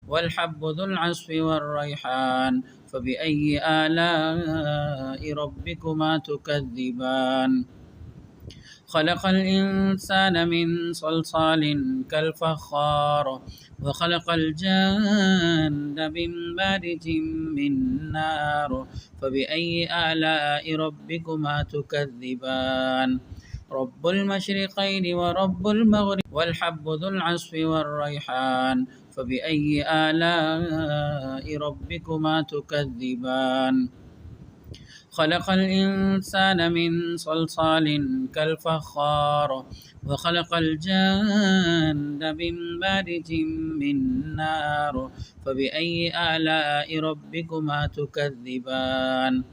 والحب ذو العصف والريحان فبأي آلاء ربكما تكذبان خلق الإنسان من صلصال كالفخار وخلق الجان من مارج من نار فبأي آلاء ربكما تكذبان رب المشرقين ورب المغرب والحب ذو العصف والريحان فبأي آلاء ربكما تكذبان خلق الإنسان من صلصال كالفخار وخلق الجان من مارج من نار فبأي آلاء ربكما تكذبان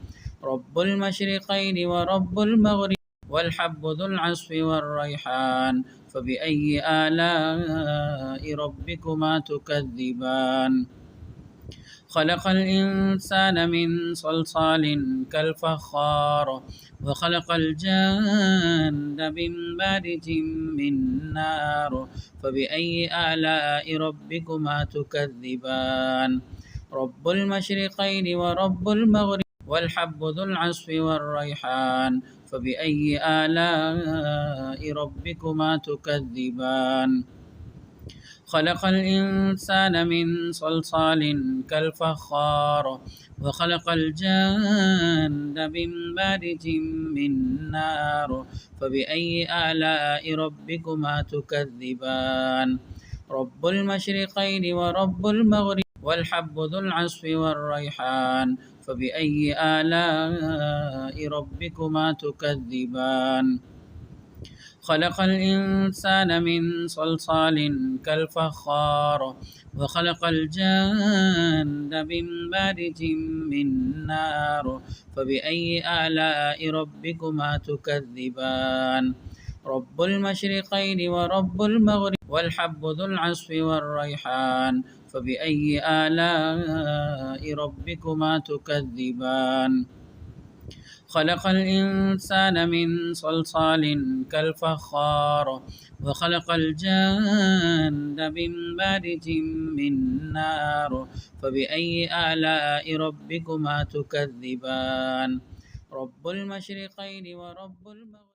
رب المشرقين ورب المغرب والحب ذو العصف والريحان فبأي آلاء ربكما تكذبان خلق الإنسان من صلصال كالفخار وخلق الجان من مارج من نار فبأي آلاء ربكما تكذبان رب المشرقين ورب المغرب والحب ذو العصف والريحان فبأي آلاء ربكما تكذبان خلق الإنسان من صلصال كالفخار وخلق الجان من مارج من نار فبأي آلاء ربكما تكذبان رب المشرقين ورب المغرب والحب ذو العصف والريحان فبأي آلاء ربكما تكذبان خلق الإنسان من صلصال كالفخار وخلق الجان من مارج من نار فبأي آلاء ربكما تكذبان رب المشرقين ورب المغرب والحب ذو العصف والريحان فبأي آلاء ربكما تكذبان خلق الإنسان من صلصال كالفخار وخلق الجان من مارج من نار فبأي آلاء ربكما تكذبان رب المشرقين ورب المغرب